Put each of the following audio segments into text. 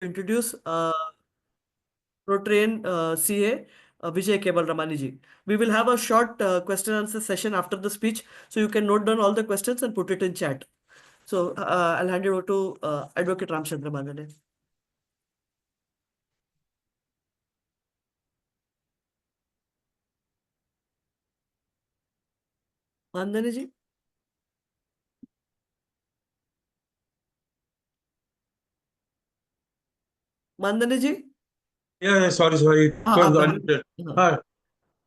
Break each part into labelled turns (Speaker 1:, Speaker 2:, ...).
Speaker 1: introduce Rotarian CA Vijay Kewalramani ji. We will have a short question and answer session after the speech, so you can note down all the questions and put it in chat. So I'll hand it over to Advocate Ramchandra Mandane. Mandane ji. Mandane ji.
Speaker 2: Yeah, sorry. It was unmuted.
Speaker 1: Hi.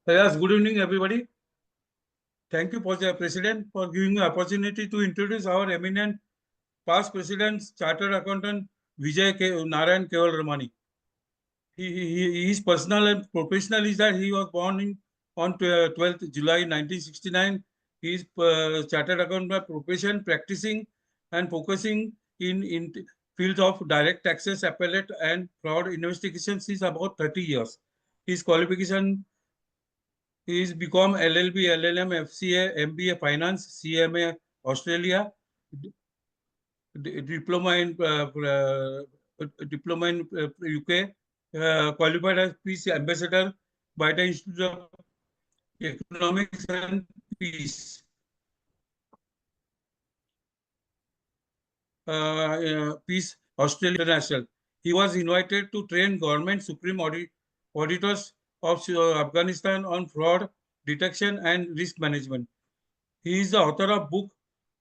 Speaker 2: Yes, good evening, everybody. Thank you, President, for giving me opportunity to introduce our eminent past President, Chartered Accountant Vijay Narayan Kewalramani. His personal and professional is that he was born on 12th July 1969. He is Chartered Accountant by profession, practicing and focusing in fields of direct taxes, appellate, and fraud investigations since about 30 years. His qualification is become LLB, LLM, FCA, MBA Finance, CMA Australia, diploma in UK, qualified as Peace Ambassador by the Institute of Economics and Peace. Peace Australia International. He was invited to train government supreme auditors of Afghanistan on fraud detection and risk management. He is the author of book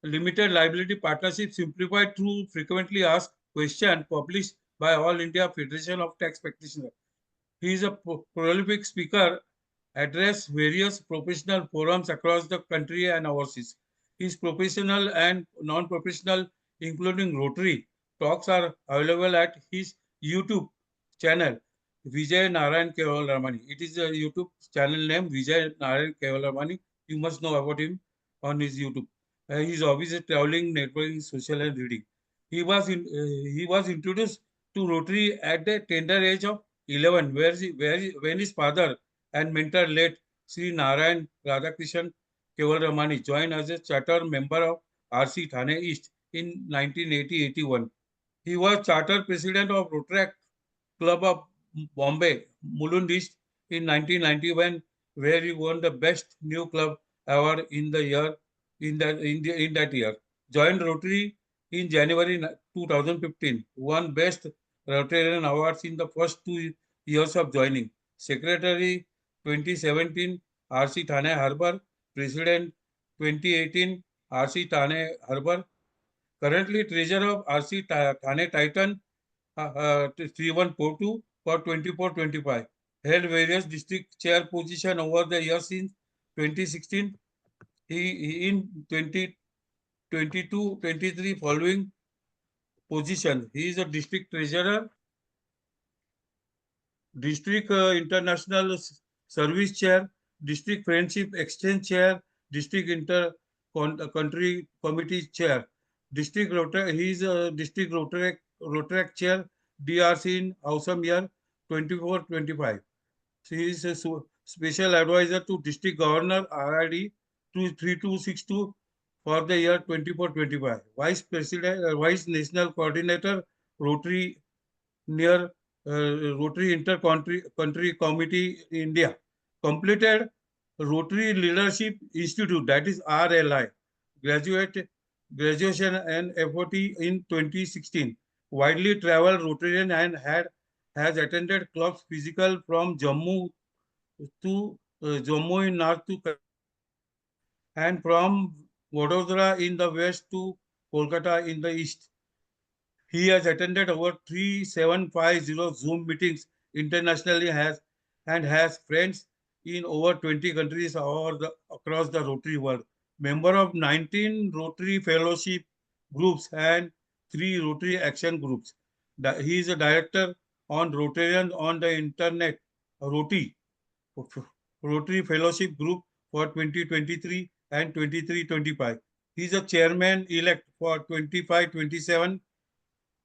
Speaker 2: Limited Liability Partnership Simplified Through Frequently Asked Questions, published by All India Federation of Tax Practitioners. He is a prolific speaker, addressed various professional forums across the country and overseas. His professional and non-professional, including Rotary, talks are available at his YouTube channel, Vijay Narayan Kewalramani. It is a YouTube channel name, Vijay Narayan Kewalramani. You must know about him on his YouTube. His hobbies are traveling, networking, social, and reading. He was introduced to Rotary at the tender age of 11, when his father and mentor late Sri Narayan Radhakrishnan Kewalramani joined as a charter member of RC Thane East in 1980-81. He was charter president of Rotary Club of Bombay, Mulund East in 1991, where he won the best new club award in the year in that year. Joined Rotary in January 2015, won best Rotarian awards in the first 2 years of joining. Secretary 2017 RC Thane Harbour, President 2018 RC Thane Harbour, currently treasurer of RC Thane Titan 3142 for 24-25. Held various district chair position over the years since 2016. He in 2022-23 following position. He is a district treasurer, district international service chair, district friendship exchange chair, district inter country committee chair, district Rotary. He is a district Rotary chair, DRC in awesome year 24-25. He is a special advisor to district governor RID 3262 for the year 24-25. Vice President, Vice National Coordinator, Rotary near Rotary Inter-Country Committee India. Completed Rotary Leadership Institute, that is RLI, graduation and FOT in 2016. Widely traveled Rotarian and has attended clubs physical from Jammu to Jammu in north to and from Vadodara in the west to Kolkata in the east. He has attended over 3750 Zoom meetings internationally and has friends in over 20 countries across the Rotary world. Member of 19 Rotary Fellowship groups and 3 Rotary Action groups. He is a director on Rotarians on the Internet, Rotary Fellowship Group for 2023 and 23-25. He is a chairman-elect for 25-27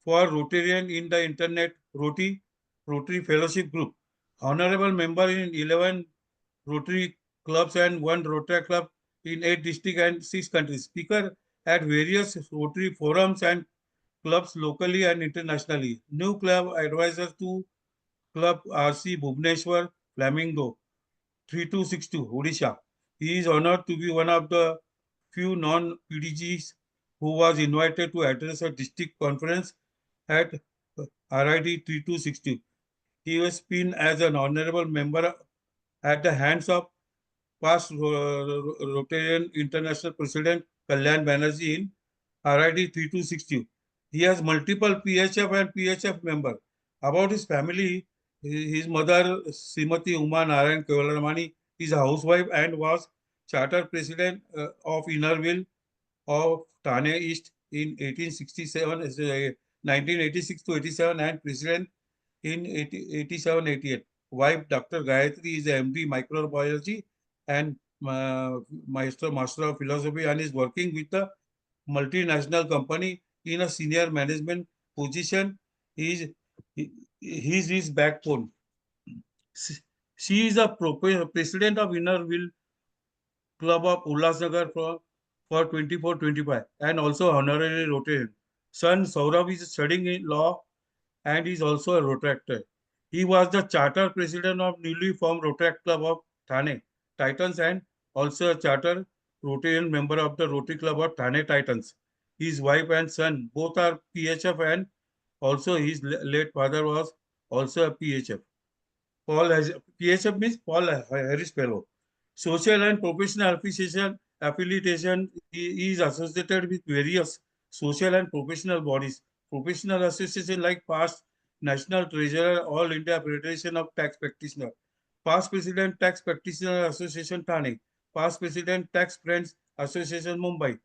Speaker 2: for Rotarian in the Internet Rotary Fellowship Group. Honorable member in 11 Rotary clubs and 1 Rotary club in 8 districts and 6 countries. Speaker at various Rotary forums and clubs locally and internationally. New club advisor to Club RC Bhubaneswar Flamingo 3262 Odisha. He is honored to be one of the few non-PDGs who was invited to address a district conference at RID 3262. He was been as an honorable member at the hands of past Rotarian International President Kalyan Banerjee in RID 3260. He has multiple PHF and PHF member. About his family, his mother Srimati Uma Narayan Kewalramani is a housewife and was charter president of Innerville of Thane East in 1867, 1986 to 87 and president in 87-88. Wife Dr. Gayatri is a MD microbiology and master of philosophy and is working with the multinational company in a senior management position. He is his backbone. She is a president of Innerville Club of Ulhasnagar for 24-25 and also honorary Rotarian. Son Saurabh is studying in law and is also a Rotaractor. He was the charter president of newly formed Rotaract Club of Thane Titans and also a charter Rotarian member of the Rotary Club of Thane Titans. His wife and son both are PHF and also his late father was also a PHF. Paul has PHF means Paul Harris Fellow. Social and professional affiliation is associated with various social and professional bodies. Professional association like past National Treasurer, All India Federation of Tax Practitioners, past President Tax Practitioner Association Thane, past President Tax Friends Association Mumbai,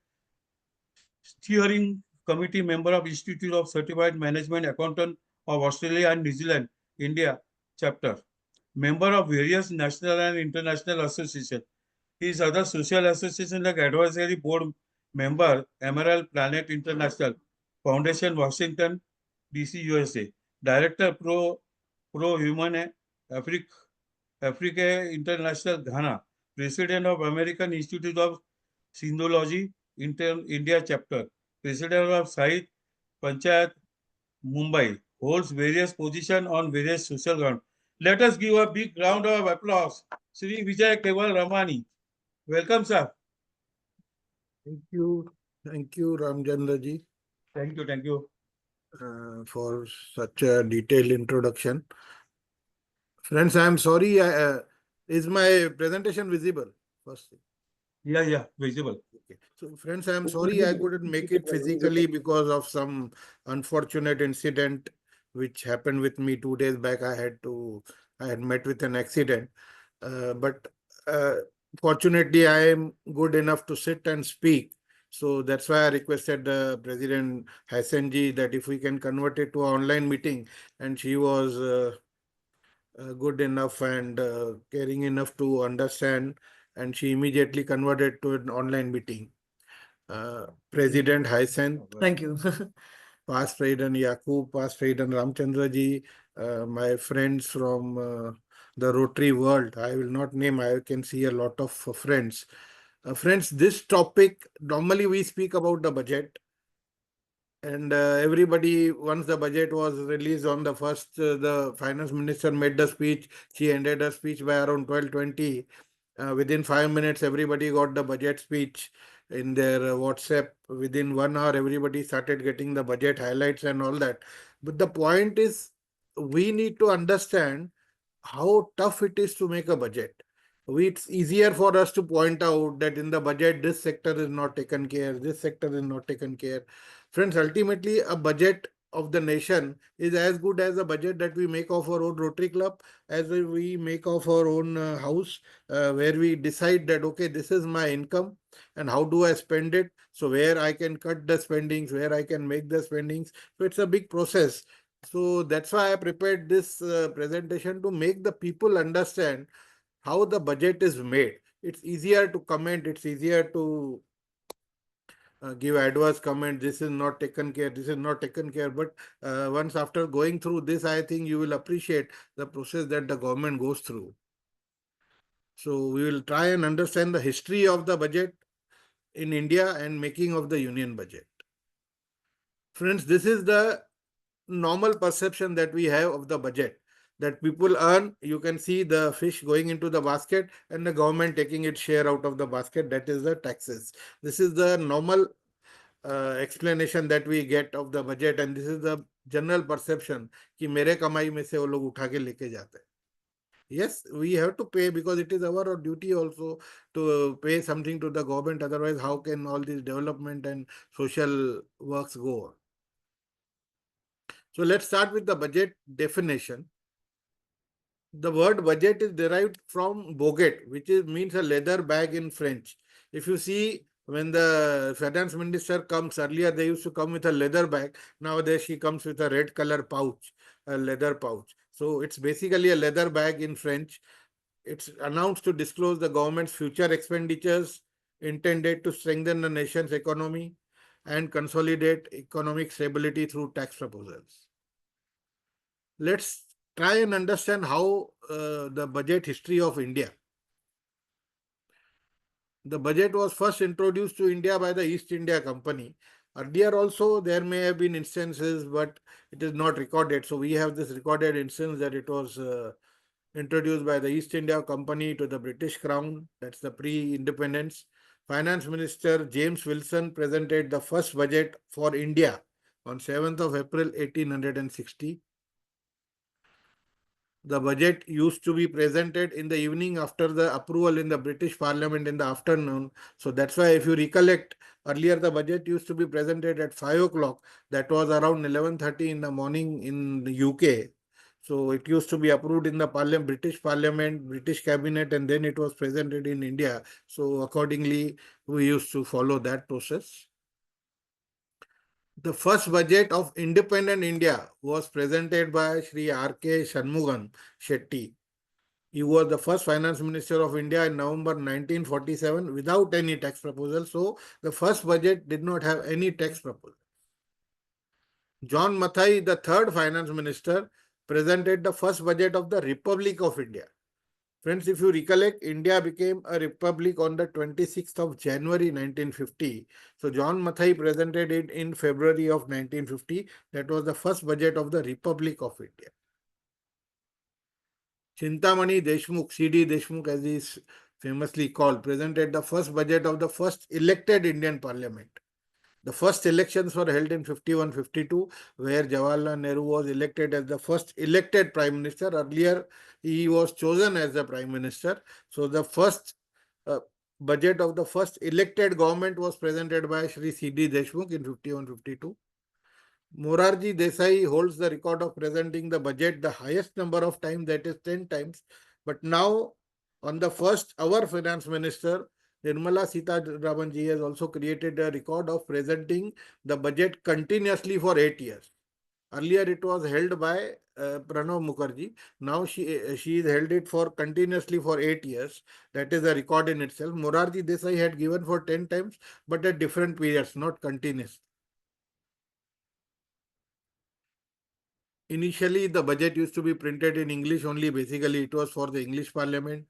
Speaker 2: steering committee member of Institute of Certified Management Accountant of Australia and New Zealand, India chapter, member of various national and international associations. His other social associations like advisory board member, Emerald Planet International, Foundation Washington, DC, USA, director Pro Human Africa, Africa International Ghana, president of American Institute of Sindhology, India chapter, president of Sahit Panchayat Mumbai, holds various positions on various social grounds. Let us give a big round of applause. Sri Vijay Kewalramani. Welcome, sir.
Speaker 3: Thank you. Thank you, Ramchandra ji,
Speaker 2: Thank you.
Speaker 3: for such a detailed introduction. Friends, I am sorry. Is my presentation visible? First thing.
Speaker 2: Yeah, visible.
Speaker 3: Okay. So, friends, I am sorry I couldn't make it physically because of some unfortunate incident which happened with me 2 days back. I had met with an accident. But fortunately, I am good enough to sit and speak. So that's why I requested President Hassanji that if we can convert it to an online meeting, and she was good enough and caring enough to understand, and she immediately converted to an online meeting. President Hassan,
Speaker 1: Thank you.
Speaker 3: past President Yakub, past President Ramchandra ji, my friends from the Rotary world. I will not name, I can see a lot of friends. Friends, this topic, normally we speak about the budget. And everybody, once the budget was released on the first, the finance minister made the speech. She ended her speech by around 12:20. Within 5 minutes, everybody got the budget speech in their WhatsApp. Within 1 hour, everybody started getting the budget highlights and all that. But the point is, we need to understand how tough it is to make a budget. It's easier for us to point out that in the budget, this sector is not taken care, this sector is not taken care. Friends, ultimately, a budget of the nation is as good as a budget that we make of our own Rotary Club, as we make of our own house, where we decide that, okay, this is my income and how do I spend it? So where I can cut the spendings, where I can make the spendings. So it's a big process. So that's why I prepared this presentation to make the people understand how the budget is made. It's easier to comment, it's easier to give adverse comment, this is not taken care, this is not taken care. But once after going through this, I think you will appreciate the process that the government goes through. So we will try and understand the history of the budget in India and making of the union budget. Friends, this is the normal perception that we have of the budget. That people earn, you can see the fish going into the basket and the government taking its share out of the basket. That is the taxes. This is the normal explanation that we get of the budget, and this is the general perception कि मेरे कमाई में से वो लोग उठा के लेके जाते हैं. Yes, we have to pay because it is our duty also to pay something to the government. Otherwise, how can all this development and social works go on? So let's start with the budget definition. The word budget is derived from boget, which means a leather bag in French. If you see, when the finance minister comes, earlier they used to come with a leather bag. Nowadays she comes with a red color pouch, a leather pouch. So it's basically a leather bag in French. It's announced to disclose the government's future expenditures intended to strengthen the nation's economy and consolidate economic stability through tax proposals. Let's try and understand how the budget history of India. The budget was first introduced to India by the East India Company. Earlier also there may have been instances, but it is not recorded. So we have this recorded instance that it was introduced by the East India Company to the British Crown. That's the pre-independence. Finance Minister James Wilson presented the first budget for India on 7th of April 1860. The budget used to be presented in the evening after the approval in the British Parliament in the afternoon. So that's why if you recollect, earlier the budget used to be presented at 5 o'clock. That was around 11:30 in the morning in the UK. So it used to be approved in the British Parliament, British Cabinet, and then it was presented in India. So accordingly, we used to follow that process. The first budget of independent India was presented by Sri R.K. Shanmugam Shetty. He was the first finance minister of India in November 1947 without any tax proposal. So the first budget did not have any tax proposal. John Mathai, the third finance minister, presented the first budget of the Republic of India. Friends, if you recollect, India became a republic on the 26th of January 1950. So John Mathai presented it in February of 1950. That was the first budget of the Republic of India. Chintamani Deshmukh, C.D. Deshmukh as he is famously called, presented the first budget of the first elected Indian Parliament. The first elections were held in 51-52, where Jawaharlal Nehru was elected as the first elected Prime Minister. Earlier, he was chosen as the Prime Minister. So the first budget of the first elected government was presented by Shri C.D. Deshmukh in 51-52. Morarji Desai holds the record of presenting the budget the highest number of times, that is 10 times. But now, on the first, our finance minister, Nirmala Sitharaman ji, has also created a record of presenting the budget continuously for 8 years. Earlier, it was held by Pranav Mukherjee. Now, she is held it for continuously for 8 years. That is a record in itself. Morarji Desai had given for 10 times, but at different periods, not continuous. Initially, the budget used to be printed in English only. Basically, it was for the English Parliament.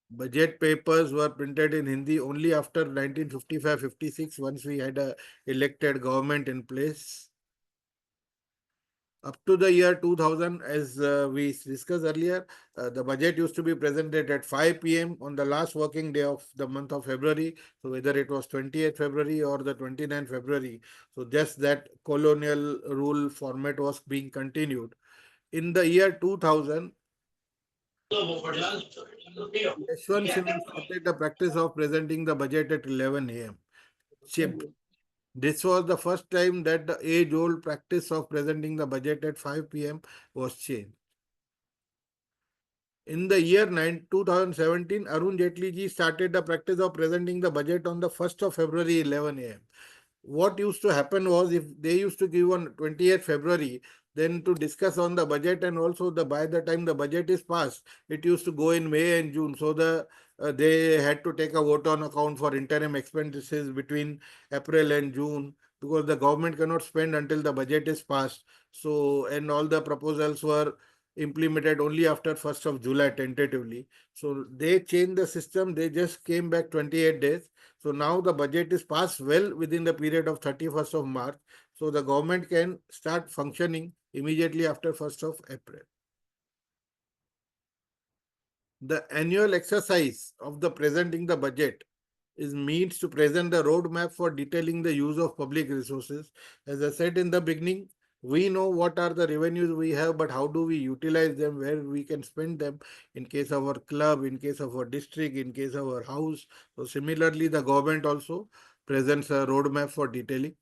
Speaker 3: Budget papers were printed in Hindi only after 1955-56, once we had a elected government in place. Up to the year 2000, as we discussed earlier, the budget used to be presented at 5 p.m. on the last working day of the month of February. So whether it was 28th February or the 29th February, so just that colonial rule format was being continued. In the year 2000, Yashwant Sinha started the practice of presenting the budget at 11 a.m. This was the first time that the age-old practice of presenting the budget at 5 p.m. was changed. In the year 2017, Arun Jaitley ji started the practice of presenting the budget on the 1st of February, 11 a.m. What used to happen was, if they used to give on 28th February, then to discuss on the budget, and also by the time the budget is passed, it used to go in May and June. So they had to take a vote on account for interim expenses between April and June, because the government cannot spend until the budget is passed. So, and all the proposals were implemented only after 1st of July tentatively. So they changed the system. They just came back 28 days. So now the budget is passed well within the period of 31st of March. So the government can start functioning immediately after 1st of April. The annual exercise of the presenting the budget is means to present the roadmap for detailing the use of public resources. As I said in the beginning, we know what are the revenues we have, but how do we utilize them, where we can spend them in case of our club, in case of our district, in case of our house. So similarly, the government also presents a roadmap for detailing.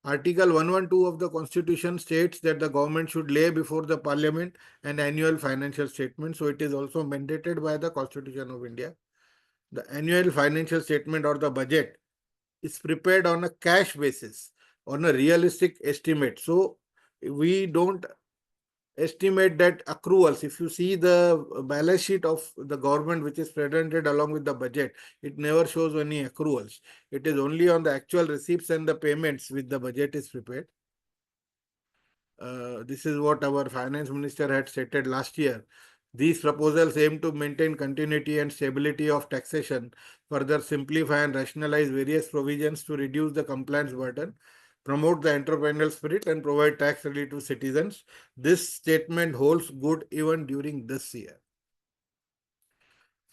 Speaker 3: Article 112 of the Constitution states that the government should lay before the Parliament an annual financial statement. So it is also mandated by the Constitution of India. The annual financial statement or the budget is prepared on a cash basis, on a realistic estimate. So we don't estimate that accruals. If you see the balance sheet of the government, which is presented along with the budget, it never shows any accruals. It is only on the actual receipts and the payments which the budget is prepared. This is what our finance minister had stated last year. These proposals aim to maintain continuity and stability of taxation, further simplify and rationalize various provisions to reduce the compliance burden, promote the entrepreneurial spirit, and provide tax relief to citizens. This statement holds good even during this year.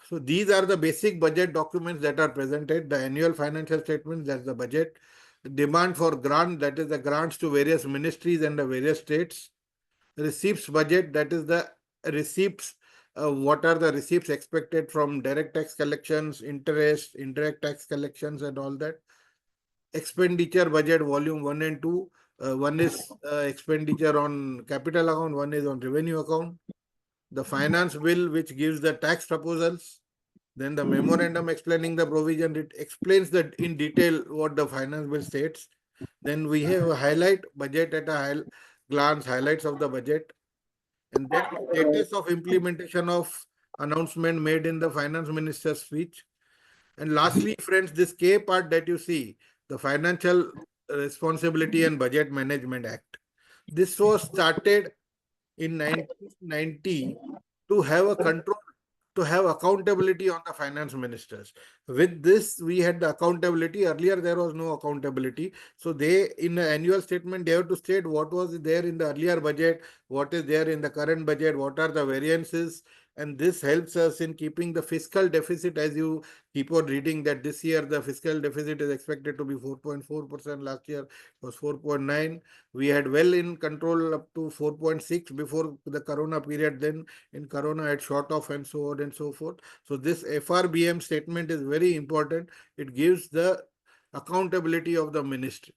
Speaker 3: So these are the basic budget documents that are presented. The annual financial statement, that's the budget. The demand for grant, that is the grants to various ministries and the various states. Receipts budget, that is the receipts. What are the receipts expected from direct tax collections, interest, indirect tax collections, and all that. Expenditure budget, volume 1 and 2. One is expenditure on capital account, one is on revenue account. The finance bill, which gives the tax proposals. Then the memorandum explaining the provision, it explains that in detail what the finance bill states. Then we have a highlight budget at a glance, highlights of the budget. And then status of implementation of announcement made in the finance minister's speech. And lastly, friends, this K part that you see, the Financial Responsibility and Budget Management Act. This was started in 1990 to have a control, to have accountability on the finance ministers. With this, we had the accountability. Earlier, there was no accountability. So they, in the annual statement, they have to state what was there in the earlier budget, what is there in the current budget, what are the variances. And this helps us in keeping the fiscal deficit, as you keep on reading that this year the fiscal deficit is expected to be 4.4%. Last year was 4.9. We had well in control up to 4.6 before the corona period. Then in corona it shot off and so on and so forth. So this FRBM statement is very important. It gives the accountability of the ministry.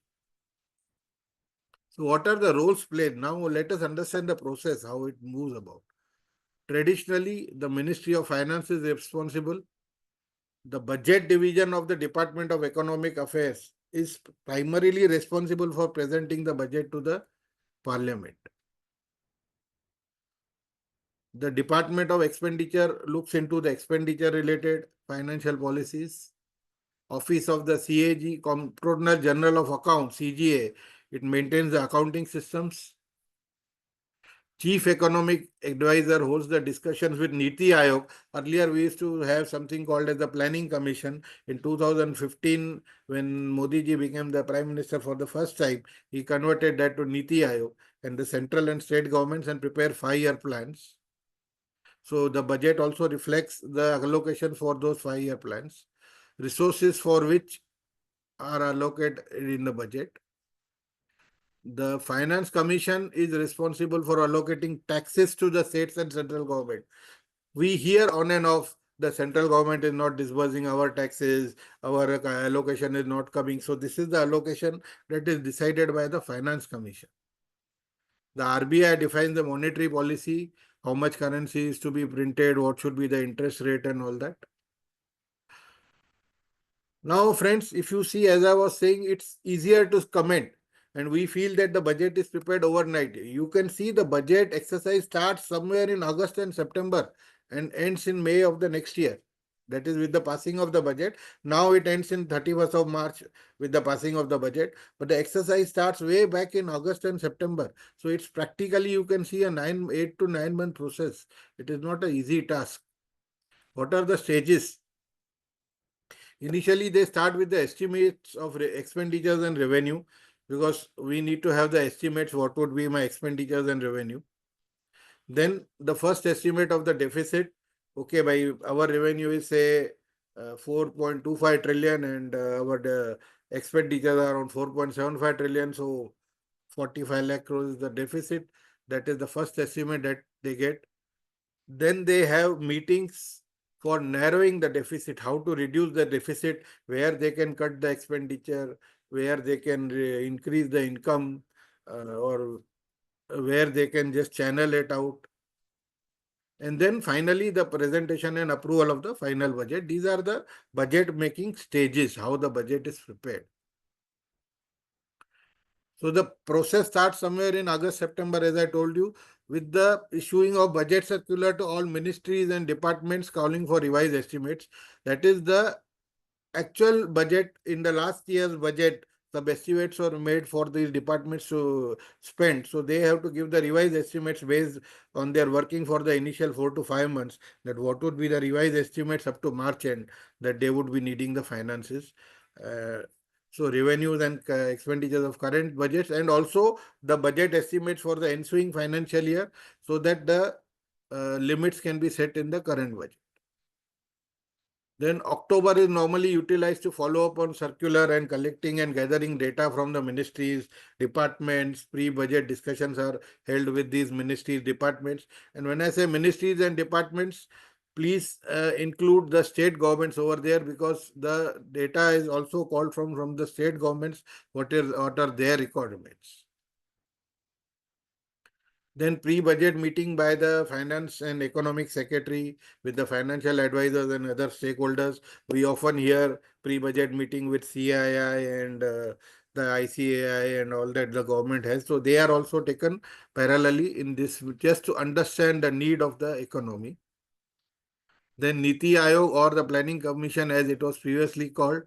Speaker 3: So what are the roles played? Now let us understand the process, how it moves about. Traditionally, the Ministry of Finance is responsible. The budget division of the Department of Economic Affairs is primarily responsible for presenting the budget to the Parliament. The Department of Expenditure looks into the expenditure related financial policies. Office of the CAG, Comptroller General of Accounts, CGA, it maintains the accounting systems. Chief Economic Advisor holds the discussions with Niti Aayog. Earlier, we used to have something called as the Planning Commission. In 2015, when Modi ji became the Prime Minister for the first time, he converted that to Niti Aayog and the central and state governments and prepare 5-year plans. So the budget also reflects the allocation for those 5-year plans, resources for which are allocated in the budget. The Finance Commission is responsible for allocating taxes to the states and central government. We hear on and off the central government is not disbursing our taxes, our allocation is not coming. So this is the allocation that is decided by the Finance Commission. The RBI defines the monetary policy, how much currency is to be printed, what should be the interest rate and all that. Now, friends, if you see, as I was saying, it's easier to comment and we feel that the budget is prepared overnight. You can see the budget exercise starts somewhere in August and September and ends in May of the next year. That is with the passing of the budget. Now it ends in 31st of March with the passing of the budget. But the exercise starts way back in August and September. So it's practically, you can see, a 8 to 9 month process. It is not an easy task. What are the stages? Initially, they start with the estimates of expenditures and revenue. because we need to have the estimates what would be my expenditures and revenue. Then the first estimate of the deficit, okay, by our revenue is say 4.25 trillion and our expenditures are around 4.75 trillion. So 45 lakh crores is the deficit. That is the first estimate that they get. Then they have meetings for narrowing the deficit, how to reduce the deficit, where they can cut the expenditure, where they can increase the income, or where they can just channel it out. And then finally, the presentation and approval of the final budget. These are the budget making stages, how the budget is prepared. So the process starts somewhere in August, September, as I told you, with the issuing of budget circular to all ministries and departments calling for revised estimates. That is the actual budget. In the last year's budget, some estimates were made for these departments to spend. So they have to give the revised estimates based on their working for the initial 4 to 5 months, that what would be the revised estimates up to March end, that they would be needing the finances. So revenues and expenditures of current budgets, and also the budget estimates for the ensuing financial year, so that the limits can be set in the current budget. Then October is normally utilized to follow up on circular and collecting and gathering data from the ministries, departments. Pre-budget discussions are held with these ministries, departments. And when I say ministries and departments, please include the state governments over there, because the data is also called from the state governments, what are their requirements. Then pre-budget meeting by the finance and economic secretary with the financial advisors and other stakeholders. We often hear pre-budget meeting with CII and the ICAI and all that the government has. So they are also taken parallelly in this, just to understand the need of the economy. Then Niti Aayog, or the Planning Commission as it was previously called,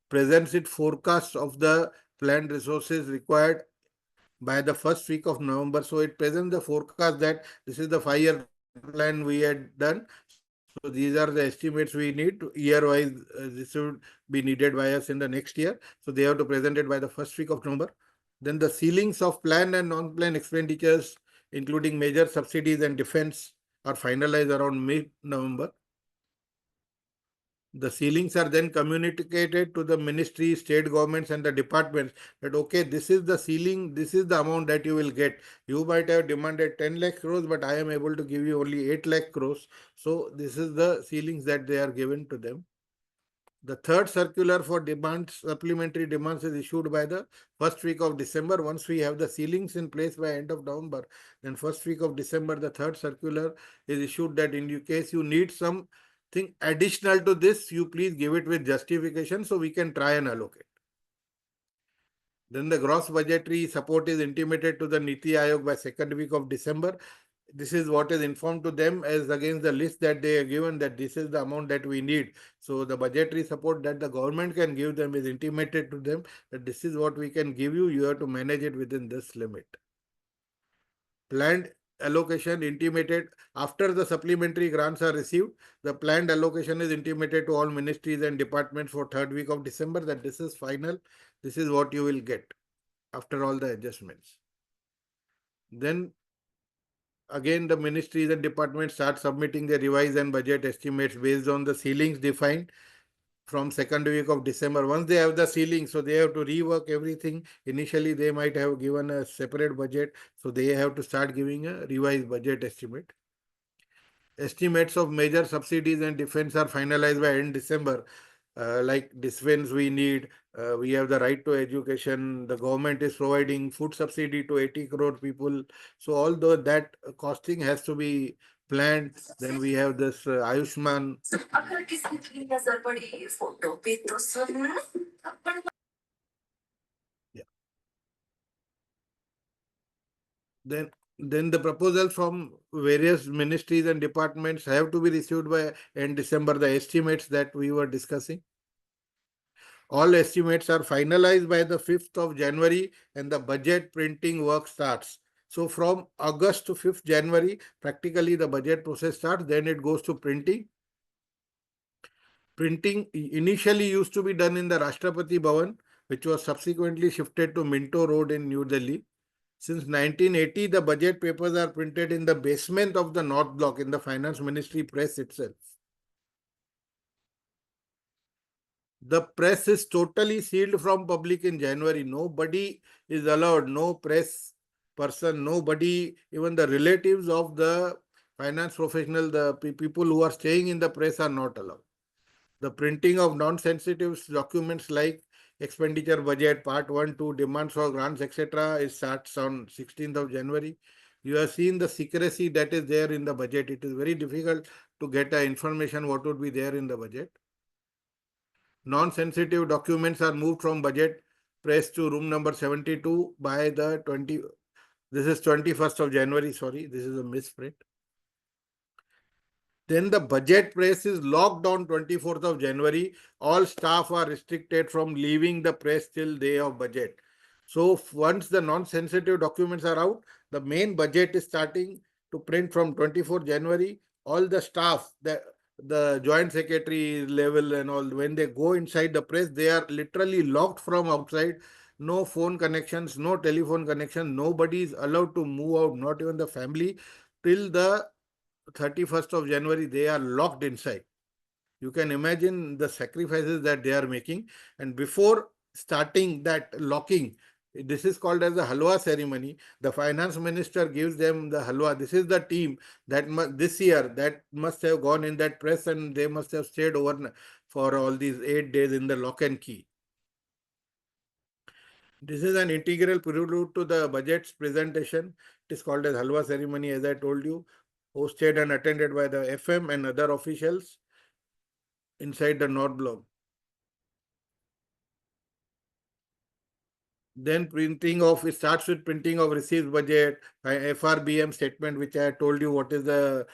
Speaker 3: presents its forecast of the planned resources required by the first week of November. So it presents the forecast that this is the 5-year plan we had done. So these are the estimates we need year-wise. This would be needed by us in the next year. So they have to present it by the first week of November. Then the ceilings of planned and non-planned expenditures, including major subsidies and defense, are finalized around mid-November. The ceilings are then communicated to the ministry, state governments and the departments that, okay, this is the ceiling, this is the amount that you will get. You might have demanded 10 lakh crores, but I am able to give you only 8 lakh crores. So this is the ceilings that they are given to them. The third circular for demands, supplementary demands, is issued by the first week of December. Once we have the ceilings in place by end of November, then first week of December, the third circular is issued that in case you need something additional to this, you please give it with justification so we can try and allocate. Then the gross budgetary support is intimated to the Niti Aayog by second week of December. This is what is informed to them as against the list that they are given, that this is the amount that we need. So the budgetary support that the government can give them is intimated to them that this is what we can give you. You have to manage it within this limit. Planned allocation intimated after the supplementary grants are received. The planned allocation is intimated to all ministries and departments for third week of December that this is final. This is what you will get after all the adjustments. Then again, the ministries and departments start submitting the revised and budget estimates based on the ceilings defined from second week of December. Once they have the ceiling, so they have to rework everything. Initially, they might have given a separate budget, so they have to start giving a revised budget estimate. Estimates of major subsidies and defense are finalized by end December. Like defense, we have the right to education. The government is providing food subsidy to 80 crore people. So although that costing has to be planned, then we have this Ayushman. Yeah. Then the proposals from various ministries and departments have to be received by end December, the estimates that we were discussing. All estimates are finalized by the 5th of January and the budget printing work starts. So from August to 5th January, practically the budget process starts, then it goes to printing. Printing initially used to be done in the Rashtrapati Bhavan, which was subsequently shifted to Minto Road in New Delhi. Since 1980, the budget papers are printed in the basement of the North Block in the Finance Ministry press itself. The press is totally sealed from public in January. Nobody is allowed, no press person, nobody, even the relatives of the finance professional, the people who are staying in the press are not allowed. The printing of non-sensitive documents like expenditure budget, part 1, 2, demands for grants, etc. is starts on 16th of January. You have seen the secrecy that is there in the budget. It is very difficult to get information what would be there in the budget. Non-sensitive documents are moved from budget press to room number 72 by the 20. This is 21st of January. Sorry, this is a misprint. Then the budget press is locked on 24th of January. All staff are restricted from leaving the press till day of budget. So once the non-sensitive documents are out, the main budget is starting to print from 24th January. All the staff, the joint secretary level and all, when they go inside the press, they are literally locked from outside. No phone connections, no telephone connections. Nobody is allowed to move out, not even the family, till the 31st of January. They are locked inside. You can imagine the sacrifices that they are making. And before starting that locking, this is called as the halwa ceremony. The finance minister gives them the halwa. This is the team that this year that must have gone in that press, and they must have stayed over for all these 8 days in the lock and key. This is an integral prelude to the budget's presentation. It is called as halwa ceremony, as I told you, hosted and attended by the FM and other officials inside the North Block. Then it starts with printing of receipts budget, FRBM statement, which I told you what is the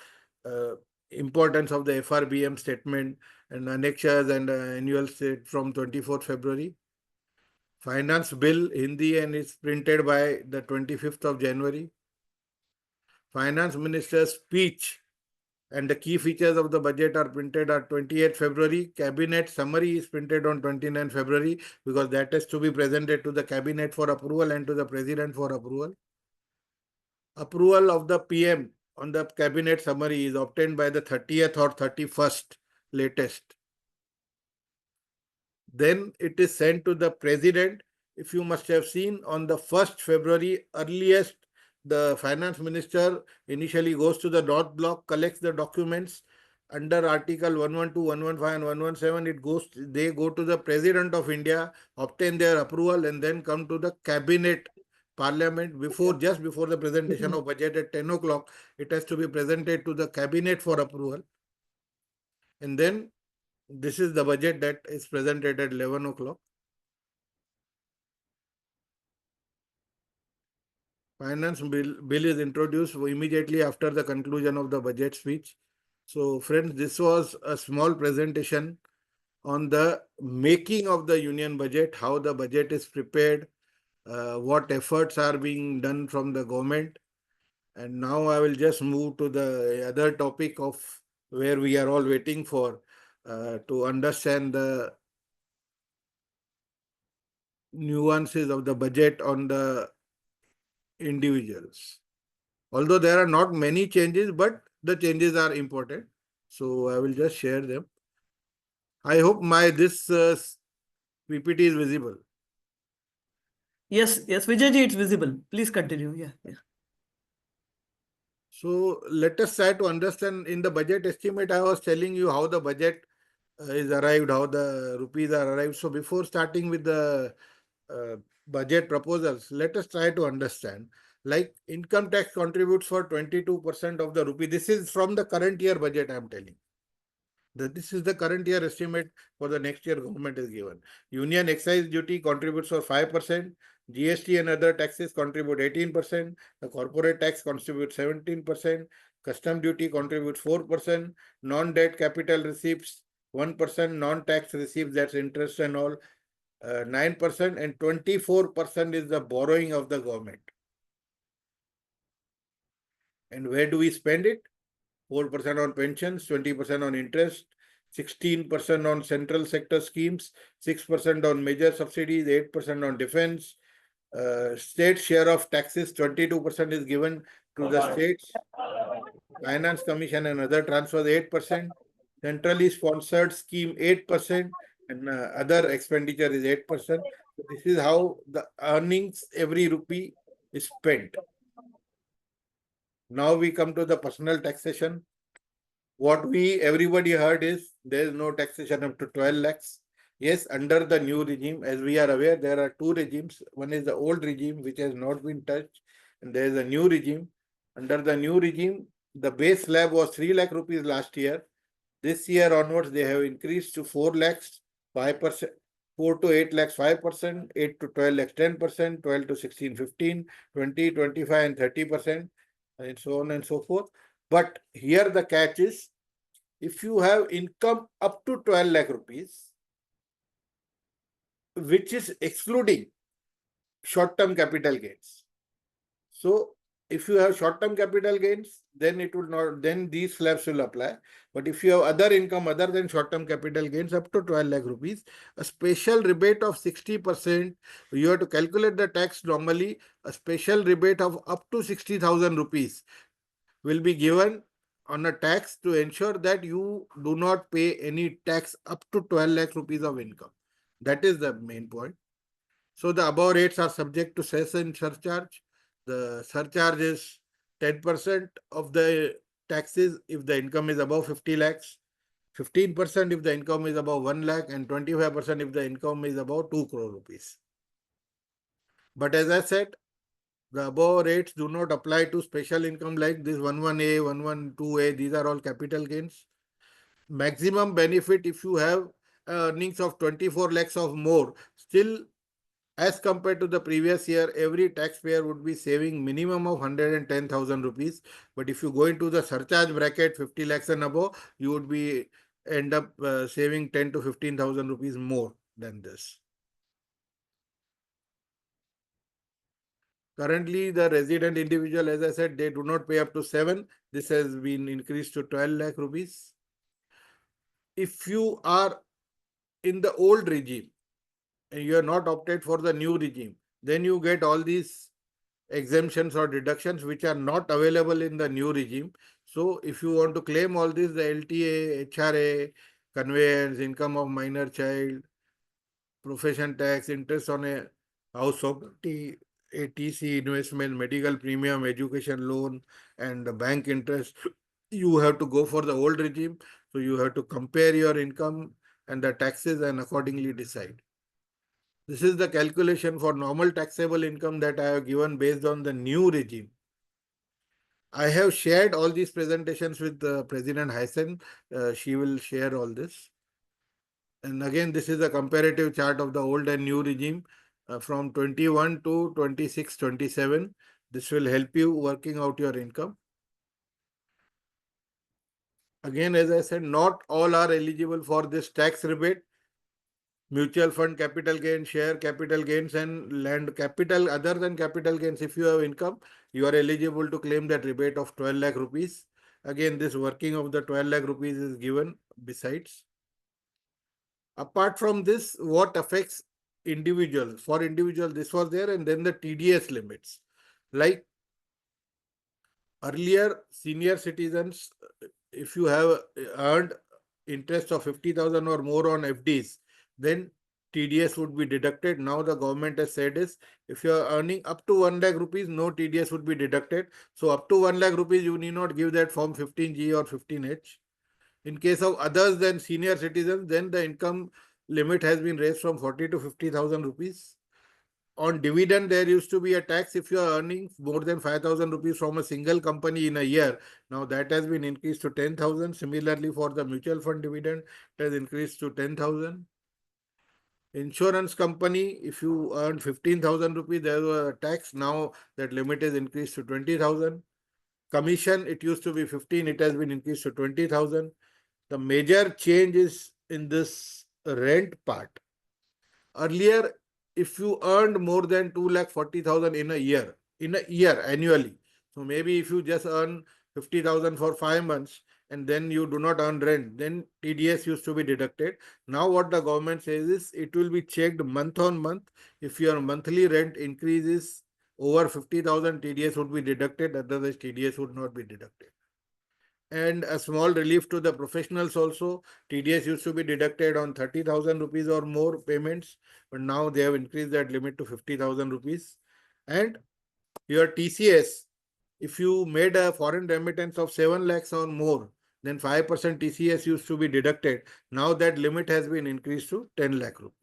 Speaker 3: importance of the FRBM statement, and annexures and annual state from 24th February. Finance bill Hindi and it's printed by the 25th of January. Finance minister's speech and the key features of the budget are printed on 28th February. Cabinet summary is printed on 29th February because that has to be presented to the cabinet for approval and to the president for approval. Approval of the PM on the cabinet summary is obtained by the 30th or 31st latest. Then it is sent to the president. If you must have seen, on the 1st February earliest, the finance minister initially goes to the North Block, collects the documents under Article 112, 115 and 117. They go to the President of India, obtain their approval, and then come to the cabinet parliament just before the presentation of budget at 10 o'clock. It has to be presented to the cabinet for approval. And then this is the budget that is presented at 11 o'clock. Finance bill is introduced immediately after the conclusion of the budget speech. So friends, this was a small presentation on the making of the union budget, how the budget is prepared, what efforts are being done from the government. And now I will just move to the other topic of where we are all waiting for to understand the nuances of the budget on the individuals. Although there are not many changes, but the changes are important. So I will just share them. I hope this PPT is visible.
Speaker 1: Yes, Vijayji, it's visible. Please continue. Yeah.
Speaker 3: So let us try to understand. In the budget estimate, I was telling you how the budget is arrived, how the rupees are arrived. So before starting with the budget proposals, let us try to understand. Like income tax contributes for 22% of the rupee. This is from the current year budget, I am telling. This is the current year estimate for the next year government is given. Union excise duty contributes for 5%. GST and other taxes contribute 18%. The corporate tax contributes 17%. Custom duty contributes 4%. Non-debt capital receipts 1%. Non-tax receipts, that's interest and all, 9%, and 24% is the borrowing of the government. And where do we spend it? 4% on pensions, 20% on interest, 16% on central sector schemes, 6% on major subsidies, 8% on defense. State share of taxes, 22% is given to the states. Finance Commission and other transfers, 8%. Centrally sponsored scheme, 8%. And other expenditure is 8%. So this is how the earnings, every rupee is spent. Now we come to the personal taxation. What everybody heard is there is no taxation up to 12 lakhs. Yes, under the new regime, as we are aware, there are two regimes. One is the old regime, which has not been touched, and there is a new regime. Under the new regime, the base slab was 3 lakh rupees last year. This year onwards, they have increased to 4 lakhs, 5%, 4 to 8 lakhs, 5%, 8 to 12 lakhs, 10%, 12 to 16, 15, 20, 25, and 30%, and so on and so forth. But here the catch is, if you have income up to 12 lakh rupees, which is excluding short-term capital gains. So if you have short-term capital gains, then it will not, then these slabs will apply. But if you have other income other than short-term capital gains up to 12 lakh rupees, a special rebate of 60%, you have to calculate the tax normally, a special rebate of up to 60,000 rupees will be given on a tax to ensure that you do not pay any tax up to 12 lakh rupees of income. That is the main point. So the above rates are subject to cess and surcharge. The surcharge is 10% of the taxes if the income is above 50 lakhs, 15% if the income is above 1 lakh, and 25% if the income is above 2 crore rupees. But as I said, the above rates do not apply to special income like this 11A, 112A. These are all capital gains. Maximum benefit if you have earnings of 24 lakhs or more. Still, as compared to the previous year, every taxpayer would be saving minimum of 110,000 rupees. But if you go into the surcharge bracket 50 lakhs and above, you would be end up saving 10 to 15,000 rupees more than this. Currently, the resident individual, as I said, they do not pay up to 7. This has been increased to 12 lakh rupees. If you are in the old regime and you are not opted for the new regime, then you get all these exemptions or deductions which are not available in the new regime. So if you want to claim all this, the LTA, HRA, conveyance, income of minor child, profession tax, interest on a house property, ATC, investment, medical premium, education loan, and the bank interest, you have to go for the old regime. So you have to compare your income and the taxes and accordingly decide. This is the calculation for normal taxable income that I have given based on the new regime. I have shared all these presentations with President Hysen. She will share all this. And again, this is a comparative chart of the old and new regime from 21 to 26, 27. This will help you working out your income. Again, as I said, not all are eligible for this tax rebate. Mutual fund capital gain, share capital gains, and land capital other than capital gains. If you have income, you are eligible to claim that rebate of 12 lakh rupees. Again, this working of the 12 lakh rupees is given besides. Apart from this, what affects individuals? For individuals, this was there, and then the TDS limits. Like earlier, senior citizens, if you have earned interest of 50,000 or more on FDs, then TDS would be deducted. Now the government has said is, if you are earning up to 1 lakh rupees, no TDS would be deducted. So up to 1 lakh rupees, you need not give that form 15G or 15H. In case of others than senior citizens, then the income limit has been raised from 40 to 50,000 rupees. On dividend, there used to be a tax if you are earning more than 5,000 rupees from a single company in a year. Now that has been increased to 10,000. Similarly, for the mutual fund dividend, it has increased to 10,000. Insurance company, if you earn 15,000 rupees, there was a tax. Now that limit is increased to 20,000. Commission, it used to be 15, it has been increased to 20,000. The major change is in this rent part. Earlier, if you earned more than 2,40,000 in a year annually, so maybe if you just earn 50,000 for 5 months, and then you do not earn rent, then TDS used to be deducted. Now what the government says is it will be checked month on month. If your monthly rent increases over 50,000, TDS would be deducted, otherwise TDS would not be deducted. And a small relief to the professionals also. TDS used to be deducted on 30,000 rupees or more payments, but now they have increased that limit to 50,000 rupees. And your TCS, if you made a foreign remittance of 7 lakhs or more, then 5% TCS used to be deducted. Now that limit has been increased to 10 lakh rupees.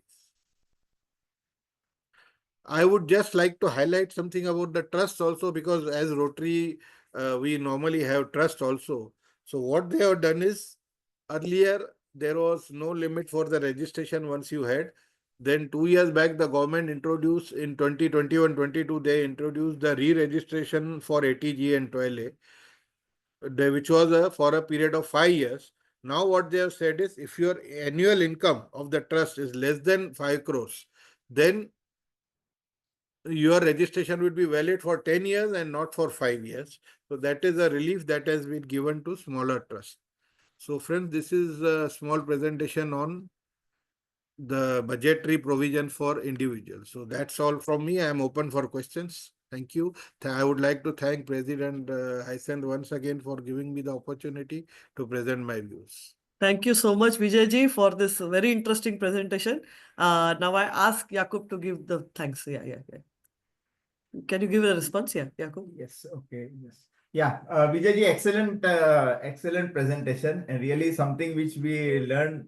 Speaker 3: I would just like to highlight something about the trust also, because as Rotary, we normally have trust also. So what they have done is, earlier there was no limit for the registration once you had. Then 2 years back, the government introduced in 2021-22, they introduced the re-registration for ATG and 12A, which was for a period of 5 years. Now what they have said is, if your annual income of the trust is less than 5 crores, then your registration will be valid for 10 years and not for 5 years. So that is a relief that has been given to smaller trusts. So friends, this is a small presentation on the budgetary provision for individuals. So that's all from me. I am open for questions. Thank you. I would like to thank President Hysen once again for giving me the opportunity to present my views.
Speaker 1: Thank you so much, Vijay ji, for this very interesting presentation. Now I ask Yakub to give the thanks. Yeah. Can you give a response? Yeah, Yakub.
Speaker 4: Yes, okay, yes. Yeah, Vijay ji, excellent presentation, and really something which we learned.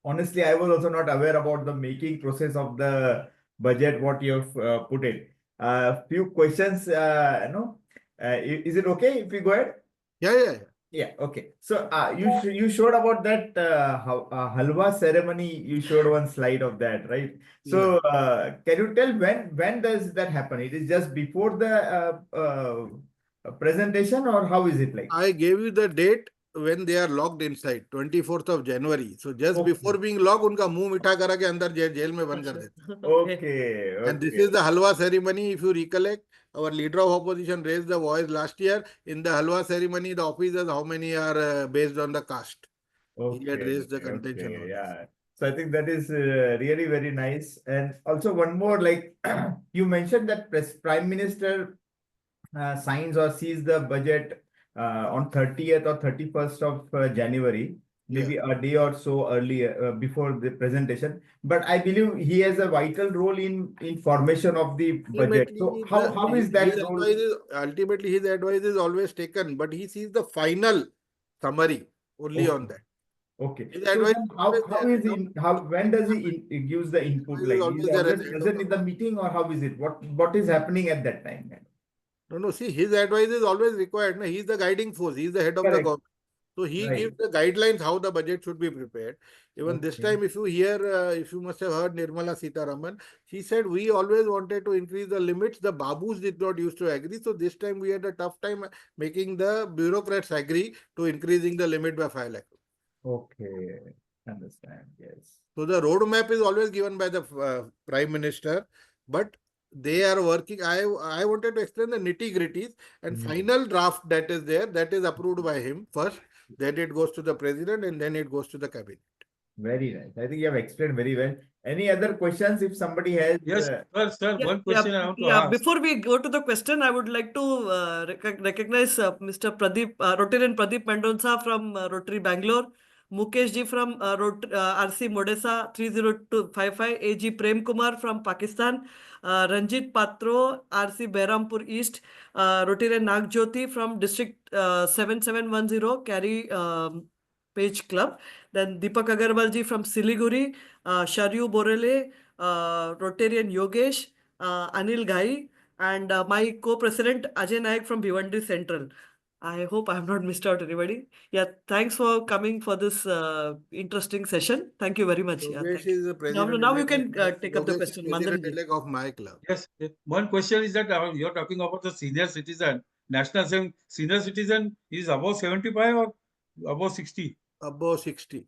Speaker 4: Honestly, I was also not aware about the making process of the budget, what you have put in. Few questions, is it okay if we go ahead?
Speaker 3: Yeah.
Speaker 4: Yeah, okay. So you showed about that halwa ceremony. You showed one slide of that, right? So can you tell when does that happen? It is just before the presentation, or how is it like?
Speaker 3: I gave you the date when they are locked inside, 24th of January. So just
Speaker 4: Okay.
Speaker 3: before being locked, उनका मुंह मीठा करा के अंदर jail में बंद कर देते.
Speaker 4: Okay.
Speaker 3: And this is the halwa ceremony. If you recollect, our leader of opposition raised the voice last year. In the halwa ceremony, the officers, how many are based on the caste? He had raised the contention on this.
Speaker 4: Yeah. So I think that is really very nice. And also one more, like you mentioned that Prime Minister signs or sees the budget on 30th or 31st of January, maybe a day or so earlier before the presentation. But I believe he has a vital role in formation of the budget. So how is that
Speaker 3: his
Speaker 4: role?
Speaker 3: Ultimately, his advice is always taken, but he sees the final summary only on that.
Speaker 4: Okay.
Speaker 3: His
Speaker 4: So
Speaker 3: advice
Speaker 4: then when does he gives the input? Like
Speaker 3: always
Speaker 4: he's
Speaker 3: there
Speaker 4: always
Speaker 3: at the end of
Speaker 4: present
Speaker 3: the
Speaker 4: in the meeting, or how is it? What is happening at that time?
Speaker 3: No, see, his advice is always required. No? He is the guiding force. He is the head of the
Speaker 4: Correct.
Speaker 3: government. So he
Speaker 4: Right.
Speaker 3: gives the guidelines how the budget should be prepared. Even this
Speaker 4: Okay.
Speaker 3: time, if you hear, if you must have heard Nirmala Sitharaman, she said, we always wanted to increase the limits. The Babus did not used to agree. So this time we had a tough time making the bureaucrats agree to increasing the limit by 5 lakh.
Speaker 4: Okay. Understand. Yes.
Speaker 3: So the roadmap is always given by the Prime Minister, but they are working. I wanted to explain the nitty-gritties, and final draft that is there, that is approved by him first, then it goes to the president, and then it goes to the cabinet.
Speaker 4: Very nice. I think you have explained very well. Any other questions if somebody has?
Speaker 2: Yes, sir. One question I want to ask.
Speaker 1: Before we go to the question, I would like to recognize Mr. Pradeep, Rotarian Pradeep Mendonca from Rotary Bangalore, Mukesh ji from RC Modesa 30255, AG Prem Kumar from Pakistan, Ranjit Patro, RC Behrampur East, Rotarian Nagjyoti from District 7710, Carry Page Club, then Deepak Agarwal ji from Siliguri, Sharyu Borele, Rotarian Yogesh, Anil Ghai, and my co-president Ajay Nayak from Bhiwandi Central. I hope I have not missed out anybody. Yeah, thanks for coming for this interesting session. Thank you very much.
Speaker 3: Yogesh is the president.
Speaker 1: Now you can take up the
Speaker 3: Yogesh
Speaker 1: question.
Speaker 3: is president-elect of my club.
Speaker 2: Yes, one question is that you're talking about the senior citizen. Senior citizen is above 75 or above 60?
Speaker 3: Above 60.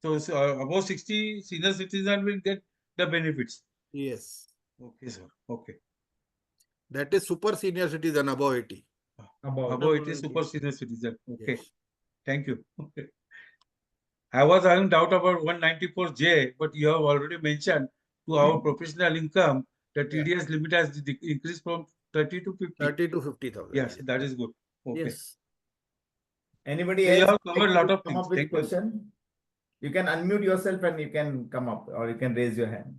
Speaker 2: So above 60 senior citizen will get the benefits.
Speaker 3: Yes.
Speaker 2: Okay, sir. Okay.
Speaker 3: That is super senior citizen above 80.
Speaker 2: Above 80 super senior citizen. Okay.
Speaker 3: Yes.
Speaker 2: Thank you. Okay. I was having doubt about 194J, but you have already mentioned to our professional income, the
Speaker 3: Yeah.
Speaker 2: TDS limit has increased from 30 to 50.
Speaker 3: 30 to 50,000.
Speaker 2: Yes, that is good. Okay.
Speaker 1: Yes.
Speaker 4: Anybody
Speaker 2: So you
Speaker 4: else
Speaker 2: have covered a lot of
Speaker 4: come
Speaker 2: things.
Speaker 4: up with
Speaker 2: Thank you.
Speaker 4: question? You can unmute yourself and you can come up, or you can raise your hand.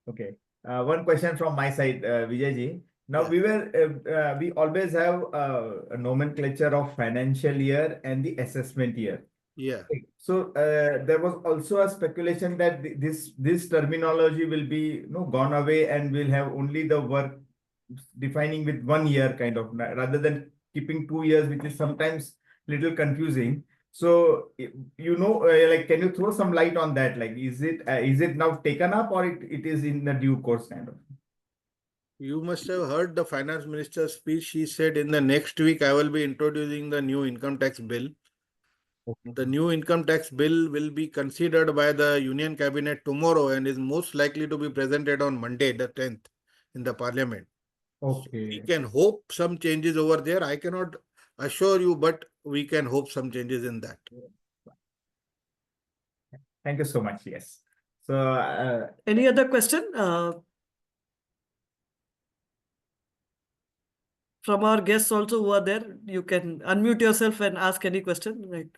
Speaker 4: Okay. One question from my side, Vijay ji. Now
Speaker 3: Yeah.
Speaker 4: we always have a nomenclature of financial year and the assessment year.
Speaker 3: Yeah.
Speaker 4: So there was also a speculation that this terminology will be gone away and we'll have only the work defining with 1 year kind of, rather than keeping 2 years, which is sometimes little confusing. So like, can you throw some light on that? Like, is it now taken up, or it is in the due course kind of?
Speaker 3: You must have heard the finance minister's speech. She said in the next week, I will be introducing the new income tax bill. The new income tax bill will be considered by the Union Cabinet tomorrow and is most likely to be presented on Monday, the 10th, in the Parliament. So we
Speaker 4: Okay.
Speaker 3: can hope some changes over there. I cannot assure you, but we can hope some changes in that.
Speaker 4: Thank you so much. Yes. So
Speaker 1: Any other question from our guests also who are there? You can unmute yourself and ask any question. Right.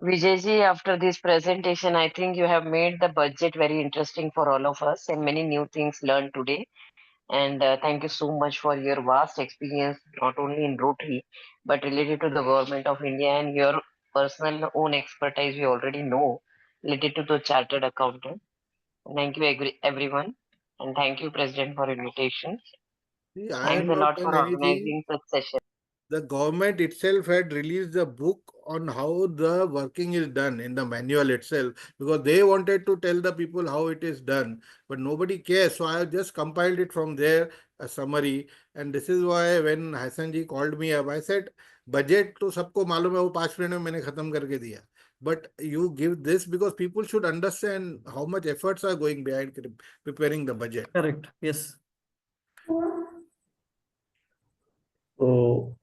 Speaker 5: Vijayji, after this presentation, I think you have made the budget very interesting for all of us and many new things learned today. And thank you so much for your vast experience, not only in Rotary, but related to the government of India and your personal own expertise we already know related to the chartered accountant. Thank you, everyone. And thank you, President, for invitation.
Speaker 3: See, I have
Speaker 5: Thanks a
Speaker 3: not
Speaker 5: lot
Speaker 3: done
Speaker 5: for
Speaker 3: anything.
Speaker 5: organizing such session.
Speaker 3: The government itself had released a book on how the working is done in the manual itself, because they wanted to tell the people how it is done, but nobody cares. So I have just compiled it from there, a summary. And this is why when Hassan ji called me up, I said, budget to sabko malum hai, wo 5 minute mein maine khatam karke diya. But you give this because people should understand how much efforts are going behind preparing the budget.
Speaker 1: Correct. Yes.
Speaker 6: So,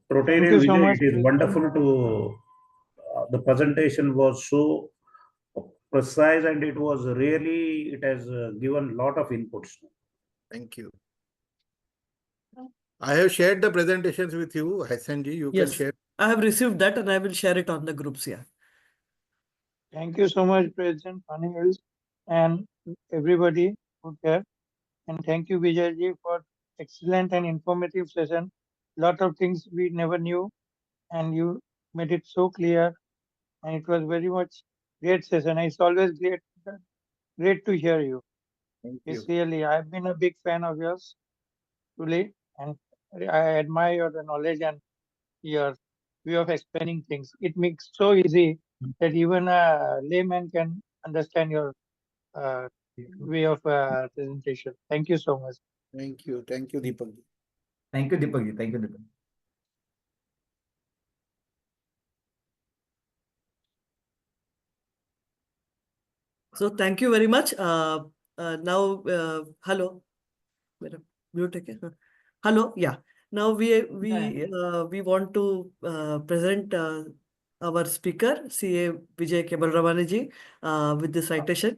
Speaker 7: Thank
Speaker 6: Rotarian
Speaker 7: you so
Speaker 6: Vijay,
Speaker 7: much,
Speaker 6: it is
Speaker 7: President.
Speaker 6: wonderful to the presentation was so precise and it was really, it has given lot of inputs.
Speaker 3: Thank you. I have shared the presentations with you, Hassan ji. You can
Speaker 1: Yes.
Speaker 3: share.
Speaker 1: I have received that and I will share it on the groups. Yeah.
Speaker 7: Thank you so much, President Panels, and everybody who care. And thank you, Vijayji, for excellent and informative session. Lot of things we never knew, and you made it so clear. And it was very much great session. It's always great to hear you.
Speaker 3: Thank
Speaker 7: It's
Speaker 3: you.
Speaker 7: really, I've been a big fan of yours, truly, and I admire your knowledge and your way of explaining things. It makes so easy that even a layman can understand your uh, way of presentation. Thank you so much.
Speaker 3: Thank you. Thank you, Deepak ji.
Speaker 4: Thank you, Deepak ji. Thank you, Deepak.
Speaker 1: So thank you very much. Now, hello. Mute again. Hello. Yeah. Now we want to present our speaker, CA Vijay Kewalramani ji, with the citation.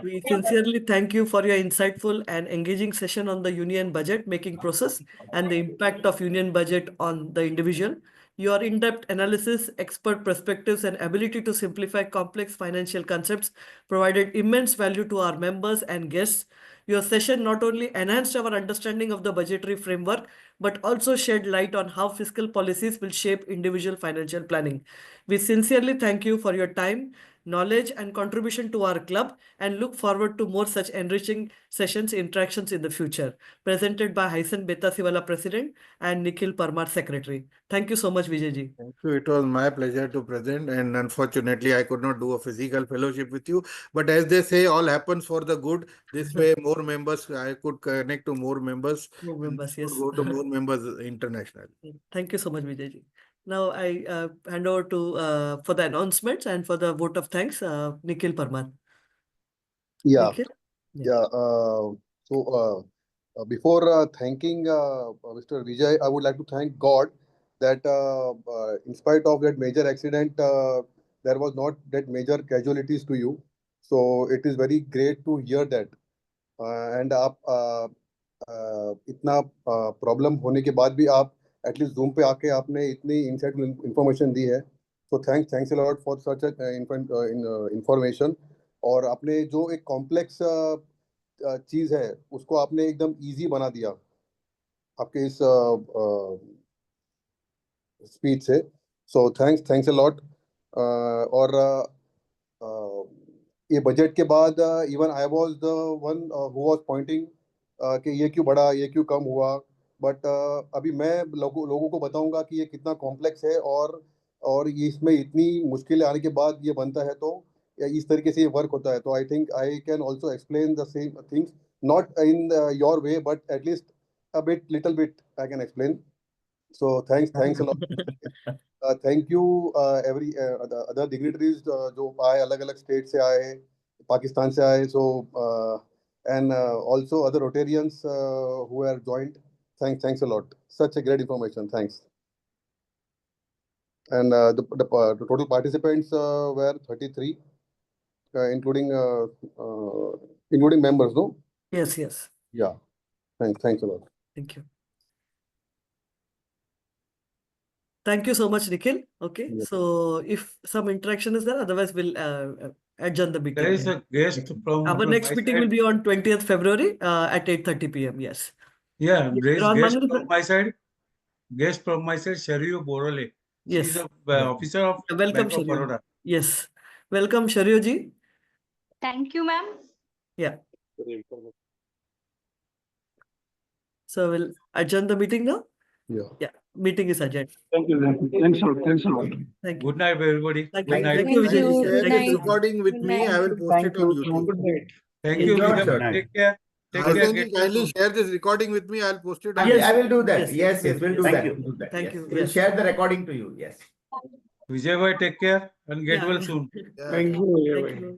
Speaker 1: We sincerely thank you for your insightful and engaging session on the union budget making process and the impact of union budget on the individual. Your in-depth analysis, expert perspectives, and ability to simplify complex financial concepts provided immense value to our members and guests. Your session not only enhanced our understanding of the budgetary framework, but also shed light on how fiscal policies will shape individual financial planning. We sincerely thank you for your time, knowledge, and contribution to our club, and look forward to more such enriching sessions, interactions in the future. Presented by Haisen Betasiwala, President, and Nikhil Parmar, Secretary. Thank you so much, Vijayji.
Speaker 3: Thank you. It was my pleasure to present, and unfortunately, I could not do a physical fellowship with you. But as they say, all happens for the good. This way, more members, I could connect to more members.
Speaker 1: More members,
Speaker 3: Could
Speaker 1: yes.
Speaker 3: go to more members internationally.
Speaker 1: Thank you so much, Vijayji. Now I hand over to for the announcements and for the vote of thanks, Nikhil Parmar.
Speaker 8: Yeah,
Speaker 1: Nikhil?
Speaker 8: yeah. Before thanking Mr. Vijay, I would like to thank God that in spite of that major accident, there was not that major casualties to you. So it is very great to hear that. And आप इतना problem होने के बाद भी आप at least zoom पे आके आपने इतनी इनसाइटफुल इंफॉर्मेशन दी है. So thanks a lot for such a information. और आपने जो एक कॉम्प्लेक्स चीज है उसको आपने एकदम इजी बना दिया आपके इस स्पीच से. So thanks a lot. और ये बजट के बाद even I was the one who was pointing कि ये क्यों बढ़ा, ये क्यों कम हुआ. बट अभी मैं लोगों को बताऊंगा कि ये कितना कॉम्प्लेक्स है और ये इसमें इतनी मुश्किलें आने के बाद ये बनता है. तो इस तरीके से ये वर्क होता है. तो I think I can also explain the same things not in your way, but at least little bit I can explain. So thanks a lot. Thank you every the other dignitaries जो आए अलग अलग state से आए, पाकिस्तान से आए. So and also other Rotarians who have joined. Thanks a lot. Such a great information. Thanks. And the total participants were 33, including members, no?
Speaker 1: Yes.
Speaker 8: Yeah. Thanks a lot.
Speaker 1: Thank you. Thank you so much, Nikhil. Okay.
Speaker 8: Yeah.
Speaker 1: So if some interaction is there, otherwise we'll adjourn the meeting.
Speaker 2: There is a guest from
Speaker 1: Our next
Speaker 2: my
Speaker 1: meeting
Speaker 2: side.
Speaker 1: will be on 20th February at 8:30 p.m. Yes.
Speaker 2: Yeah, there is
Speaker 1: Ron
Speaker 2: guest
Speaker 1: Manu,
Speaker 2: from my side. Guest from my side, Shariyu Borole. She is
Speaker 1: Yes.
Speaker 2: a officer of
Speaker 1: Welcome,
Speaker 2: Bank of
Speaker 1: Sharyu.
Speaker 2: Baroda.
Speaker 1: Yes. Welcome, Sharyu ji.
Speaker 9: Thank you, ma'am.
Speaker 1: Yeah. So we'll adjourn the meeting now.
Speaker 8: Yeah.
Speaker 1: Yeah. Meeting is adjourned.
Speaker 7: Thank you. Thanks a lot. Thanks a lot.
Speaker 1: Thank you.
Speaker 2: Good night, everybody.
Speaker 1: Thank
Speaker 2: Good
Speaker 1: you.
Speaker 2: night.
Speaker 1: Thank you,
Speaker 9: Thank
Speaker 1: Vijay.
Speaker 9: you.
Speaker 1: Ji.
Speaker 9: Good
Speaker 1: Thank
Speaker 3: Share this
Speaker 1: you.
Speaker 9: night.
Speaker 3: recording with
Speaker 9: Good
Speaker 3: me.
Speaker 9: night.
Speaker 3: I will post it on YouTube.
Speaker 7: Good night.
Speaker 2: Thank
Speaker 1: Yes.
Speaker 2: you,
Speaker 4: Sure,
Speaker 2: Vidya.
Speaker 4: sure.
Speaker 2: Take care. Take
Speaker 3: Harsh
Speaker 2: care.
Speaker 3: ji,
Speaker 2: Get well
Speaker 3: kindly
Speaker 2: soon.
Speaker 3: share this recording with me. I'll post it on
Speaker 1: Yes.
Speaker 4: I will do that.
Speaker 1: Yes.
Speaker 4: Yes, we'll do
Speaker 6: Thank
Speaker 4: that.
Speaker 6: you.
Speaker 4: We'll do that.
Speaker 1: Thank
Speaker 4: Yes.
Speaker 1: you.
Speaker 4: We'll
Speaker 1: Yes.
Speaker 4: share the recording to you. Yes.
Speaker 2: Vijay bhai, take care and get
Speaker 1: Yeah.
Speaker 2: well soon.
Speaker 3: Yeah.
Speaker 7: Thank you.
Speaker 1: Thank you.